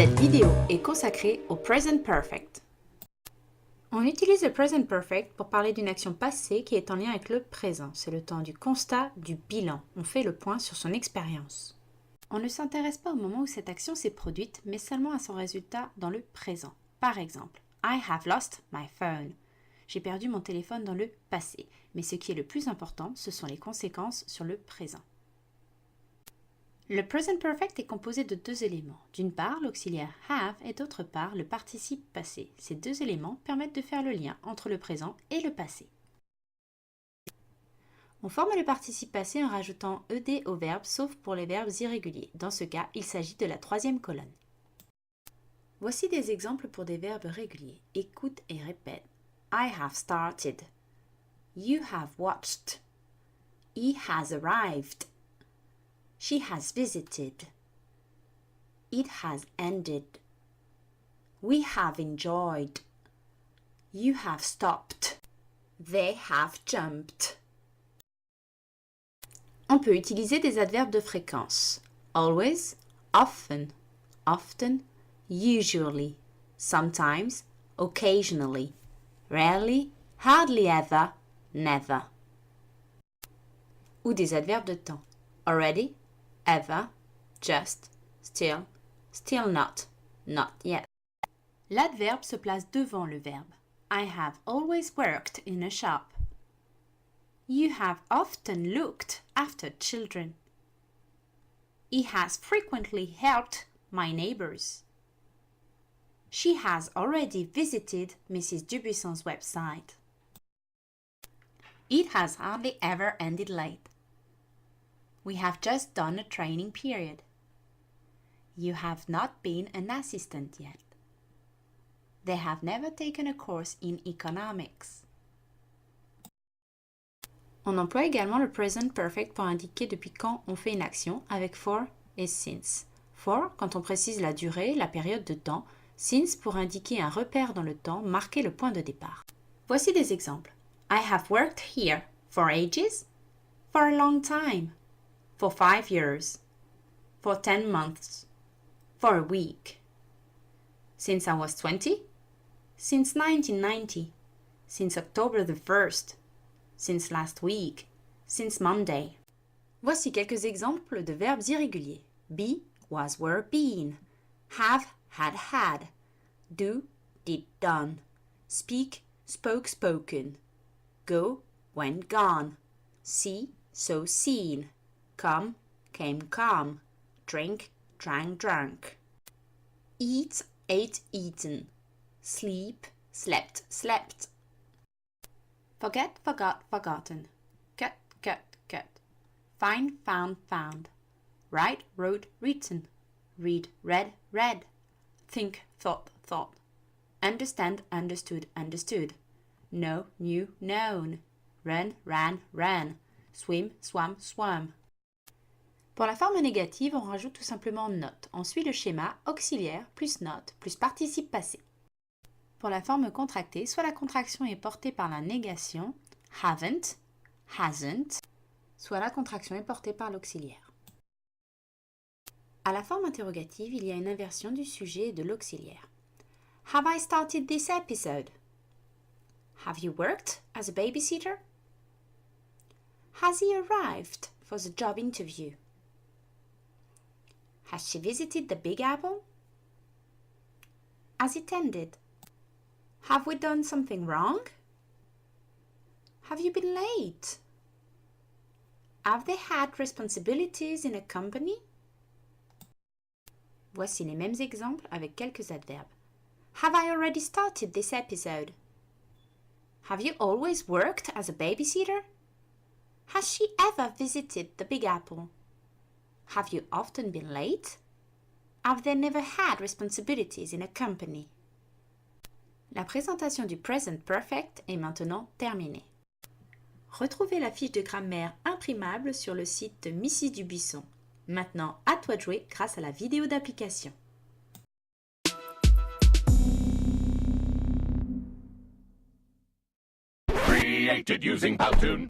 Cette vidéo est consacrée au Present Perfect. On utilise le Present Perfect pour parler d'une action passée qui est en lien avec le présent. C'est le temps du constat, du bilan. On fait le point sur son expérience. On ne s'intéresse pas au moment où cette action s'est produite, mais seulement à son résultat dans le présent. Par exemple, I have lost my phone. J'ai perdu mon téléphone dans le passé. Mais ce qui est le plus important, ce sont les conséquences sur le présent. Le present perfect est composé de deux éléments. D'une part, l'auxiliaire have et d'autre part, le participe passé. Ces deux éléments permettent de faire le lien entre le présent et le passé. On forme le participe passé en rajoutant ed au verbe, sauf pour les verbes irréguliers. Dans ce cas, il s'agit de la troisième colonne. Voici des exemples pour des verbes réguliers. Écoute et répète. I have started. You have watched. He has arrived. She has visited. It has ended. We have enjoyed. You have stopped. They have jumped. On peut utiliser des adverbes de fréquence. Always, often, often, usually, sometimes, occasionally, rarely, hardly ever, never. Ou des adverbes de temps. Already, ever, just, still, still not, not yet. L'adverbe se place devant le verbe. I have always worked in a shop. You have often looked after children. He has frequently helped my neighbors. She has already visited Mrs. Dubuisson's website. It has hardly ever ended late. We have just done a training period. You have not been an assistant yet. They have never taken a course in economics. On emploie également le present perfect pour indiquer depuis quand on fait une action avec for et since. For quand on précise la durée, la période de temps. Since pour indiquer un repère dans le temps, marquer le point de départ. Voici des exemples. I have worked here for ages, for a long time. For 5 years, for 10 months, for a week. Since I was 20, since 1990, since October the 1st, since last week, since Monday. Voici quelques exemples de verbes irréguliers. Be, was, were, been. Have, had. Do, did, done. Speak, spoke, spoken. Go, went, gone. See, saw, seen. Come, came, come. Drink, drank, drunk. Eat, ate, eaten. Sleep, slept, slept. Forget, forgot, forgotten. Cut, cut, cut. Find, found, found. Write, wrote, written. Read, read, read. Think, thought, thought. Understand, understood, understood. Know, knew, known. Run, ran, ran. Swim, swam, swam. Pour la forme négative, on rajoute tout simplement not. On suit le schéma auxiliaire plus not plus participe passé. Pour la forme contractée, soit la contraction est portée par la négation haven't, hasn't, soit la contraction est portée par l'auxiliaire. À la forme interrogative, il y a une inversion du sujet et de l'auxiliaire. Have I started this episode? Have you worked as a babysitter? Has he arrived for the job interview? Has she visited the Big Apple? Has it ended? Have we done something wrong? Have you been late? Have they had responsibilities in a company? Voici les mêmes exemples avec quelques adverbes. Have I already started this episode? Have you always worked as a babysitter? Has she ever visited the Big Apple? Have you often been late? Have they never had responsibilities in a company? La présentation du Present Perfect est maintenant terminée. Retrouvez la fiche de grammaire imprimable sur le site de Mrs. Dubuisson. Maintenant, à toi de jouer grâce à la vidéo d'application. Created using Powtoon.